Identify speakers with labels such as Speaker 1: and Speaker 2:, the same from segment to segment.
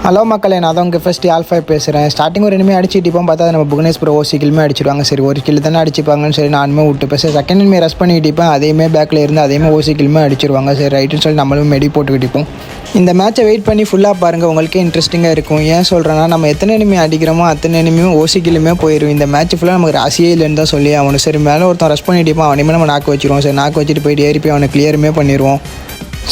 Speaker 1: Hello மக்களே, நான் தான் உங்கள் ஃபஸ்ட்டு ஆல்ஃபா பேசுகிறேன். ஸ்டார்டிங் ஒரு இனிமே அடிச்சுட்டிப்போம் பார்த்தா நம்ம புவனேஸ்வர் ஓசி கிலுமே அடிச்சிடுவாங்க. சரி ஒரு கில் தானே அடிச்சுப்பாங்கன்னு சரி நானுமே விட்டு பேச செகண்ட் இனிமே ரஷ் பண்ணிக்கிட்டிப்பேன். அதேமே பேக்கில் இருந்து அதேமே ஓசி கிலுமே அடிச்சிடுவாங்க. சரி ரைட்டுன்னு சொல்லி நம்மளும் மெடி போட்டுக்கிட்டிப்போம். இந்த மேட்சை வெயிட் பண்ணி ஃபுல்லாக பாருங்கள், உங்களுக்கே இன்ட்ரெஸ்டிங்காக இருக்கும். ஏன் சொல்கிறேன்னா, நம்ம எத்தனை இனிமே அடிக்கிறோமோ அத்தனை இனிமையும் ஓசி கிலுமே போயிடும். இந்த மேட்ச் ஃபுல்லாக நமக்கு ராசியே இல்லைன்னு தான் சொல்லி அவனுக்கு சரி மேலே ஒருத்தன் ரஷ் பண்ணிட்டிப்பான். அவனையுமே நம்ம நாக்கு வச்சிருவோம். சரி நாக்கு வச்சுட்டு போயிட்டு ஏறி போய் அவனை கிளியருமே பண்ணிடுவோம்.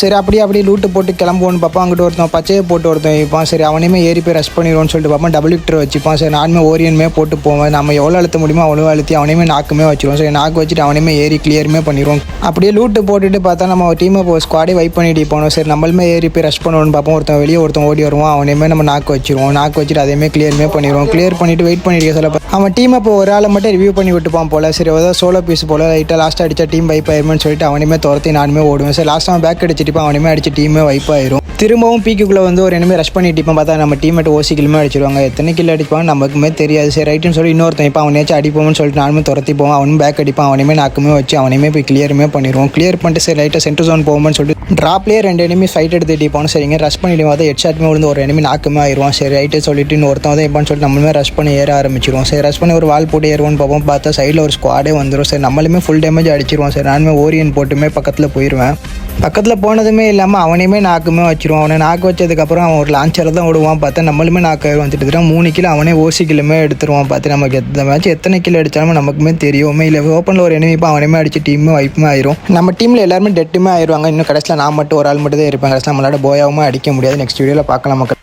Speaker 1: சரி அப்படியே லூட்டு போட்டு கிளம்புவோன்னு பார்ப்போம். அங்கிட்டு ஒருத்தன் பச்சையை போட்டு ஒருத்தன் வைப்பான். சரி அவனையுமே ஏறி போய் ரஷ் பண்ணிடுவோன்னு சொல்லிட்டு பார்ப்போம். டபுள் லிஃப்டர் வச்சுப்பான். சரி நானுமே ஓரியனுமே போட்டு போவேன். நம்ம எவ்வளோ அழுத்த முடியுமோ அவ்வளோ அழுத்தி அவனையுமே நாக்குமே வச்சிருவோம். சரி நாக்கு வச்சுட்டு அவனையுமே ஏறி கிளியருமே பண்ணிடுவோம். அப்படியே லூட்டு போட்டுட்டு பார்த்தா நம்ம டீமை ஸ்குவாடே வைப் பண்ணிட்டு போனோம். சரி நம்மளுமே ஏறி போய் ரஷ் பண்ணுவோன்னு பார்ப்போம். ஒருத்தன் ஓடி வருவான். அவனையுமே நம்ம நாக்கு வச்சிருவோம். நாக்கு வச்சுட்டு அதேமே கிளியருமே பண்ணிடுவோம். கிளியர் பண்ணிவிட்டு வெயிட் பண்ணிட்டு சொல்ல அவன் டீமை இப்போ ஒரு ஆளை மட்டும் ரிவ்யூ பண்ணி விட்டுப்பான் போல். சரி ஏதாவது சோலோ பீஸ் போல் லைட்டாக லாஸ்ட்டாக அடித்தா டீம் வைப் ஆயிருமேன்னு சொல்லிட்டு அவனையுமே துரத்தி நானுமே ஓடுவேன். சரி லாஸ்ட்டாக அவன் பேக் அடிச்சிட்டு அவனையுமே அடிச்சு டீமே வைப் ஆயிரும். திரும்பவும் பீக்குள்ளே வந்து ஒரு எனிமே ரஷ் பண்ணிட்டு பார்த்தா நம்ம டீமேட் ஓசி கிலுமே அடிச்சிருவாங்க. எத்தனை கில் அடிப்பாங்க நமக்குமே தெரியாது. சரி ரைட்டுன்னு சொல்லி இன்னொருத்தன் இப்போ அவனையாச்சும் அடிப்போம்னு சொல்லிட்டு நானுமே துரத்தி போவோம். அவனும் பேக் அடிப்பான். அவனையுமே நாக்குமே வச்சு அவனையுமே போய் கிளியருமே பண்ணிடுவோம். கிளியர் பண்ணிட்டு சரி லைட்டாக சென்டர் ஜோன் போகும்னு சொல்லிட்டு ட்ராப்லேயே 2 எனிமி ஃபைட் எடுத்துட்டு போனோம். சரிங்க ரஷ் பண்ணிவிடுவோம். அதை ஹெட் ஷாட்டுமே விழுந்து ஒரு எனிமி நாக்குமே ஆயிடுவான். சரி ரைட்டு சொல்லிட்டு இன்னொருத்தன் வந்து எப்போன்னு சொல்லிட்டு நம்மளுமே ரஷ் பண்ணி ஏற ஆரம்பிச்சிருவோம். சரி ரஷ் பண்ணி ஒரு வால் போட்டு ஏறுவோன்னு பார்ப்போம். பார்த்தா சைடில் ஒரு ஸ்குவாடே வந்துடும். சரி நம்மளுமே ஃபுல் டேமேஜ் அடிச்சிருவோம். சரி நானுமே ஓரியன் போட்டுமே பக்கத்தில் போயிடுவேன். பக்கத்தில் போனதுமே இல்லாமல் அவனையுமே நாக்குமே வச்சிருவான். அவனை நாக்கு வச்சதுக்கப்புறம் அவன் ஒரு லான்ச்சரை தான் விடுவான். பார்த்தா நம்மளுமே நாக்காயிரும். வந்துட்டு 3 கிலோ அவனே ஓசி கிலுமே எடுத்துருவான். பார்த்து நமக்கு எந்த மேட்ச் எத்தனை கிலோ அடித்தாலும் நமக்குமே தெரியுமே. இல்லை ஓப்பனில் ஒரு எனிமி இப்போ அவனையுமே அடிச்சு டீமே வைப்புமே ஆயிரும். நம்ம டீமில் எல்லாருமே டெட்டுமே ஆயிடுவாங்க. இன்னும் கடைசியில் நான் மட்டும் ஒரு ஆள் மட்டும் தான் இருப்பேன். கடைசியில் நம்மளால போயாவும் அடிக்க முடியாது. நெக்ஸ்ட் வீடியோவில் பார்க்கலாம் மக்கள்.